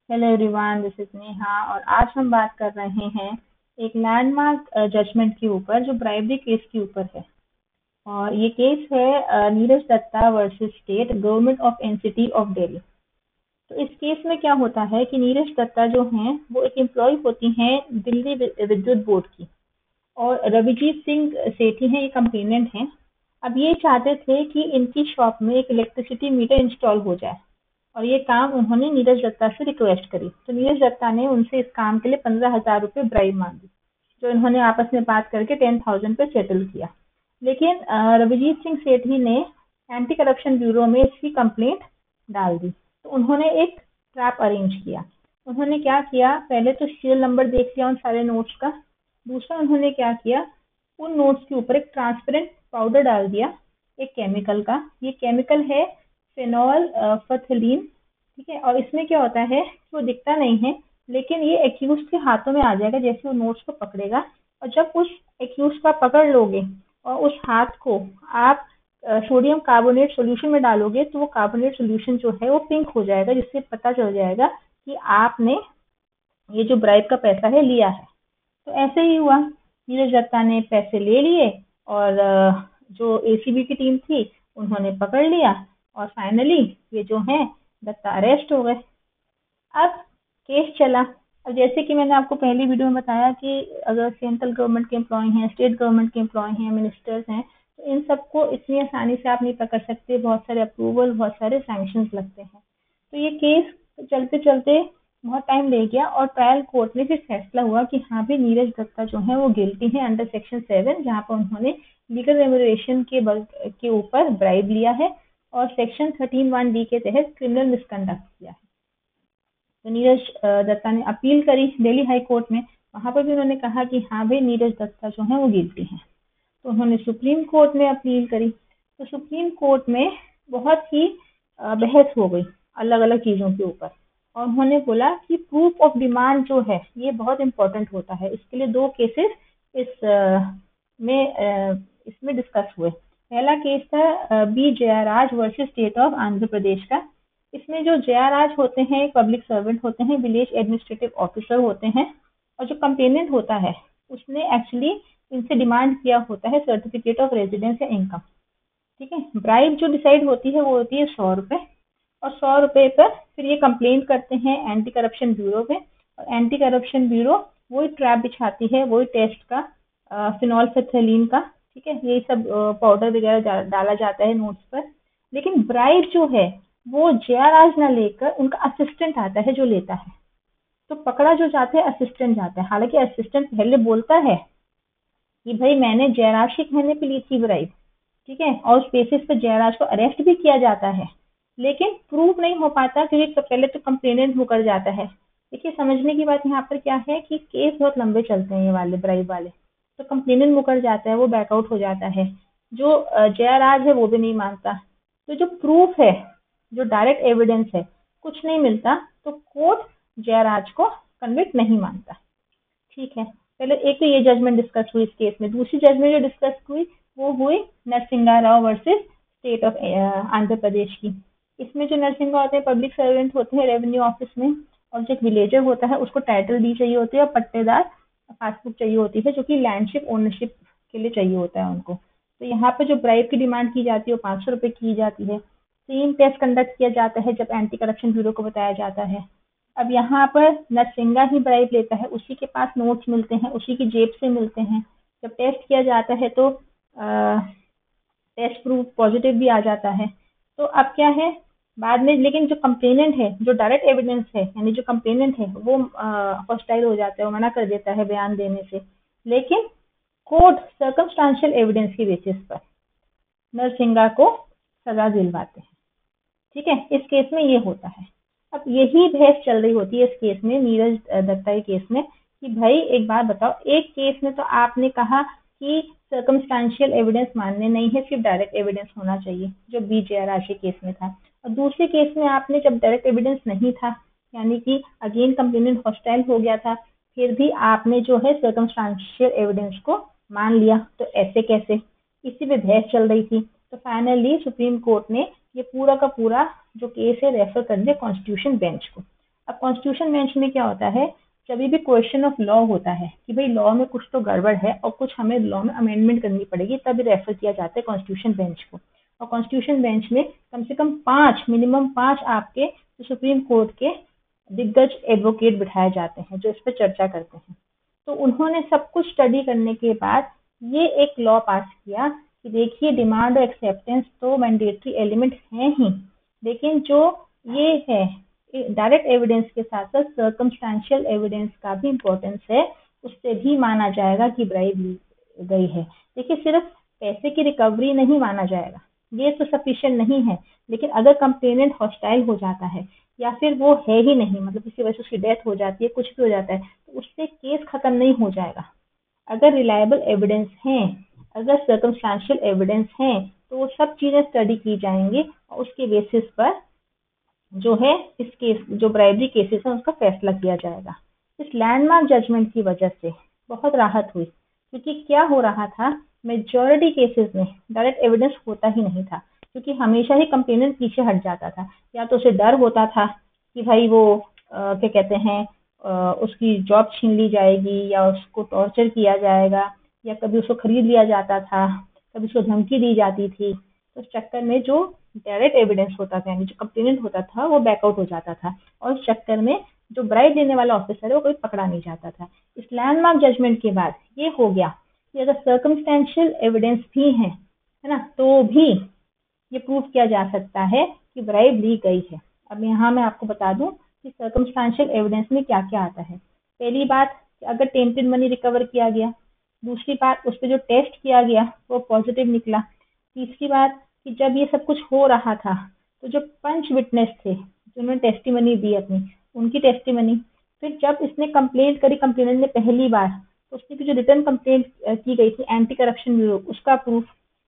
Hello everyone, this is Neha और आज हम बात कर रहे हैं एक लैंडमार्क जजमेंट के ऊपर जो ब्राइबरी केस के ऊपर है। और ये केस है Neeraj Dutta versus state government of NCT of Delhi. तो इस केस में क्या होता है कि नीरज दत्ता जो हैं वो एक एम्प्लॉय होती हैं दिल्ली विद्युत बोर्ड की, और रविजीत सिंह सेठी हैं, ये कंप्लेनेंट हैं। अब ये चाहते थे कि इनकी शॉप में एक इलेक्ट्रिसिटी मीटर इंस्टॉल हो जाए, और ये काम उन्होंने नीरज दत्ता से रिक्वेस्ट करी। तो नीरज दत्ता ने उनसे इस काम के लिए 15,000 रुपये ब्राइब मांगी, जो इन्होंने आपस में बात करके 10,000 पे सेटल किया। लेकिन रविजीत सिंह सेठी ने एंटी करप्शन ब्यूरो में इसकी कंप्लेंट डाल दी। तो उन्होंने एक ट्रैप अरेंज किया। उन्होंने क्या किया, पहले तो सीरियल नंबर देख लिया उन सारे नोट्स का। दूसरा उन्होंने क्या किया, उन नोट्स के ऊपर एक ट्रांसपेरेंट पाउडर डाल दिया, एक केमिकल का। ये केमिकल है फेनॉल फथलीन, ठीक है। और इसमें क्या होता है, वो दिखता नहीं है, लेकिन ये एक्यूज के हाथों में आ जाएगा जैसे वो नोट्स को पकड़ेगा। और जब उस एक्यूज का पकड़ लोगे और उस हाथ को आप सोडियम कार्बोनेट सोल्यूशन में डालोगे, तो वो कार्बोनेट सोल्यूशन जो है वो पिंक हो जाएगा, जिससे पता चल जाएगा कि आपने ये जो ब्राइब का पैसा है लिया है। तो ऐसे ही हुआ, नीरज दत्ता ने पैसे ले लिए और जो एसीबी की टीम थी उन्होंने पकड़ लिया, और फाइनली ये जो है दत्ता अरेस्ट हो गए। अब केस चला। अब जैसे कि मैंने आपको पहली वीडियो में बताया कि अगर सेंट्रल गवर्नमेंट के एम्प्लॉय हैं, स्टेट गवर्नमेंट के एम्प्लॉय हैं, मिनिस्टर्स हैं, तो इन सबको इतनी आसानी से आप नहीं पकड़ सकते। बहुत सारे अप्रूवल, बहुत सारे सैंक्शंस लगते हैं। तो ये केस चलते चलते बहुत टाइम ले गया, और ट्रायल कोर्ट में फिर फैसला हुआ कि हाँ भी नीरज दत्ता जो है वो गिल्टी है अंडर सेक्शन 7, जहाँ पर उन्होंने लीगल रेमुनरेशन के ऊपर ब्राइब लिया है, और सेक्शन 13(1)(d) के तहत क्रिमिनल मिसकंडक्ट किया है। तो नीरज दत्ता ने अपील करी दिल्ली हाई कोर्ट में। वहां पर भी उन्होंने कहा कि हाँ भाई नीरज दत्ता जो है वो गिल्टी है। तो उन्होंने सुप्रीम कोर्ट में अपील करी। तो सुप्रीम कोर्ट में बहुत ही बहस हो गई अलग अलग चीजों के ऊपर, और उन्होंने बोला कि प्रूफ ऑफ डिमांड जो है ये बहुत इंपॉर्टेंट होता है। इसके लिए दो केसेस इसमें डिस्कस हुए। पहला केस था B Jayaraj versus state of Andhra Pradesh का। इसमें जो जयराज होते हैं एक पब्लिक सर्वेंट होते हैं, विलेज एडमिनिस्ट्रेटिव ऑफिसर होते हैं, और जो कंप्लेनेंट होता है उसने एक्चुअली इनसे डिमांड किया होता है सर्टिफिकेट ऑफ रेजिडेंस या इनकम, ठीक है। ब्राइब जो डिसाइड होती है वो होती है 100 रुपए, और 100 रुपए पर फिर ये कंप्लेंट करते हैं एंटी करप्शन ब्यूरो में। और एंटी करप्शन ब्यूरो वही ट्रैप बिछाती है, वही टेस्ट का फिनोल्फेथलीन का, ठीक है। ये सब पाउडर वगैरह डाला जाता है नोट्स पर। लेकिन ब्राइब जो है वो जयराज ना लेकर उनका असिस्टेंट आता है जो लेता है। तो पकड़ा जो जाता है असिस्टेंट जाता है। हालांकि असिस्टेंट पहले बोलता है कि भाई मैंने जयराज के कहने पे ली थी ब्राइब, ठीक है, और उस बेसिस पे जयराज को अरेस्ट भी किया जाता है। लेकिन प्रूफ नहीं हो पाता, क्योंकि पहले तो कंप्लेनेंट मुकर जाता है। देखिए, समझने की बात यहाँ पर क्या है कि केस बहुत लंबे चलते हैं ये वाले ब्राइब वाले। तो कंप्लेनेंट मुकर जाता है, वो बैकआउट हो जाता है, जो जयराज है वो भी नहीं मानता। तो जो प्रूफ है, जो डायरेक्ट एविडेंस है, कुछ नहीं मिलता, तो कोर्ट जयराज को कन्विक्ट नहीं मानता, ठीक है। पहले एक तो ये जजमेंट डिस्कस हुई इस केस में। दूसरी जजमेंट जो डिस्कस हुई वो हुई Narasinga Rao versus state of Andhra Pradesh की। इसमें जो नरसिंगा होते हैं पब्लिक सर्वेंट होते हैं रेवेन्यू ऑफिस में, और जो एक विलेजर होता है उसको टाइटल डी चाहिए होती है, और पट्टेदार पासबुक चाहिए होती है, जो कि लैंडशिप ओनरशिप के लिए चाहिए होता है उनको। तो यहाँ पे जो ब्राइब की डिमांड की जाती है वो 500 रुपये की जाती है। 3 टेस्ट कंडक्ट किया जाता है जब एंटी करप्शन ब्यूरो को बताया जाता है। अब यहाँ पर नरसिंगा ही ब्राइब लेता है, उसी के पास नोट्स मिलते हैं, उसी की जेब से मिलते हैं। जब टेस्ट किया जाता है तो टेस्ट प्रूफ पॉजिटिव भी आ जाता है। तो अब क्या है बाद में, लेकिन जो कंप्लेनेंट है, जो डायरेक्ट एविडेंस है, यानी जो कंप्लेनेंट है वो हॉस्टाइल हो जाता है, वो मना कर देता है बयान देने से। लेकिन कोर्ट सर्कमस्टांशियल एविडेंस की बेसिस पर नरसिंगा को सजा दिलवाते हैं, ठीक है। इस केस में ये होता है। अब यही बहस चल रही होती है इस केस में, नीरज दत्ता के केस में, कि भाई एक बात बताओ, एक केस में तो आपने कहा कि सर्कमस्टांशियल एविडेंस मानने नहीं है, सिर्फ डायरेक्ट एविडेंस होना चाहिए, जो बी जयराज के केस में था। और दूसरे केस में आपने जब डायरेक्ट एविडेंस नहीं था, यानी कि अगेन कंप्लेनेंट हॉस्टाइल हो गया था, फिर भी आपने जो है सर्कमस्टांशियल एविडेंस को मान लिया। तो ऐसे कैसे, इसी पे बहस चल रही थी। तो फाइनली सुप्रीम कोर्ट ने ये पूरा का पूरा जो केस है रेफर कर दिया कॉन्स्टिट्यूशन बेंच को। अब कॉन्स्टिट्यूशन बेंच में क्या होता है, जब भी क्वेश्चन ऑफ लॉ होता है कि भाई लॉ में कुछ तो गड़बड़ है और कुछ हमें लॉ में अमेंडमेंट करनी पड़ेगी, तब रेफर किया जाता है कॉन्स्टिट्यूशन बेंच को। और कॉन्स्टिट्यूशन बेंच में कम से कम मिनिमम पांच आपके सुप्रीम कोर्ट के दिग्गज एडवोकेट बिठाए जाते हैं जो इस पर चर्चा करते हैं। तो उन्होंने सब कुछ स्टडी करने के बाद ये एक लॉ पास किया कि देखिए डिमांड और एक्सेप्टेंस तो मैंडेटरी एलिमेंट है ही, लेकिन जो ये है डायरेक्ट एविडेंस के साथ साथ सर्कमस्टेंशियल एविडेंस का भी इम्पोर्टेंस है, उससे भी माना जाएगा कि ब्राइब ली गई है। देखिए सिर्फ पैसे की रिकवरी नहीं माना जाएगा, ये तो सफिशिएंट नहीं है, लेकिन अगर कंप्लेनेंट हॉस्टाइल हो जाता है या फिर वो है ही नहीं, मतलब किसी वजह से उसकी डेथ हो जाती है, कुछ भी हो जाता है, तो उससे केस खत्म नहीं हो जाएगा। अगर रिलायबल एविडेंस है, अगर सर्कमस्टेंशियल एविडेंस है, तो वो सब चीजें स्टडी की जाएंगी और उसके बेसिस पर जो है इस केस जो ब्राइबरी केसेस है उसका फैसला किया जाएगा। इस लैंडमार्क जजमेंट की वजह से बहुत राहत हुई, क्योंकि क्या हो रहा था, मेजॉरिटी केसेस में डायरेक्ट एविडेंस होता ही नहीं था, क्योंकि हमेशा ही कंप्लेनेंट पीछे हट जाता था, या तो उसे डर होता था कि भाई वो क्या कहते हैं उसकी जॉब छीन ली जाएगी या उसको टॉर्चर किया जाएगा, या कभी उसको खरीद लिया जाता था, कभी उसको धमकी दी जाती थी। तो उस चक्कर में जो डायरेक्ट एविडेंस होता था, यानी जो कंप्लेनेंट होता था, वो बैकआउट हो जाता था, और उस चक्कर में जो ब्राइब देने वाला ऑफिसर है वो कोई पकड़ा नहीं जाता था। इस लैंडमार्क जजमेंट के बाद ये हो गया कि अगर सर्कमस्टेंशियल एविडेंस भी है ना, तो भी ये प्रूव किया जा सकता है कि ब्राइब ली गई है। अब यहाँ मैं आपको बता दूं कि सर्कमस्टेंशियल एविडेंस में क्या क्या आता है। पहली बात, अगर टेंटेड मनी रिकवर किया गया। दूसरी बात, उस पर जो टेस्ट किया गया वो पॉजिटिव निकला। तीसरी बात कि जब ये सब कुछ हो रहा था तो जो पंच विटनेस थे जिन्होंने टेस्टिमनी दी अपनी, उनकी टेस्टिमनी, फिर जब इसने कंप्लेंट करी कंप्लेनेंट ने पहली बार, तो उसने जो रिटर्न कंप्लेंट की गई थी एंटी करप्शन ब्यूरो, उसका प्रूफ,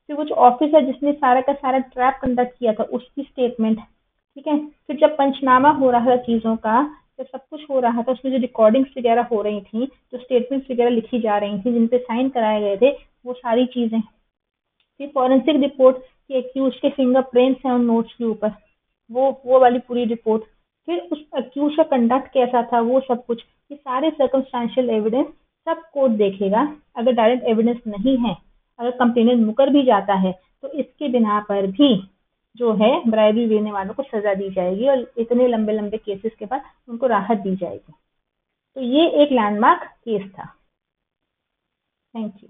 फिर वो जो ऑफिसर जिसने सारा का सारा ट्रैप कंडक्ट किया था उसकी स्टेटमेंट, ठीक है। फिर जब पंचनामा हो रहा था चीजों का, जब सब कुछ हो रहा था, उसमें जो रिकॉर्डिंग्स वगैरह हो रही थी, जो स्टेटमेंट्स वगैरह लिखी जा रही थी, जिन पे साइन कराए गए थे, वो सारी चीजें, फिर फॉरेंसिक रिपोर्ट कि एक्यूज के फिंगरप्रिंट्स हैं उन नोट्स के ऊपर, वो वाली पूरी रिपोर्ट, फिर उस एक्यूज का कंडक्ट कैसा था, वो सब कुछ, ये सारे सर्कमस्टेंशियल एविडेंस सब कोर्ट देखेगा। अगर डायरेक्ट एविडेंस नहीं है, अगर कंप्लेनेंट मुकर भी जाता है, तो इसके बिना पर भी जो है ब्राइबरी देने वालों को सजा दी जाएगी और इतने लंबे लंबे केसेस के बाद उनको राहत दी जाएगी। तो ये एक लैंडमार्क केस था। Thank you.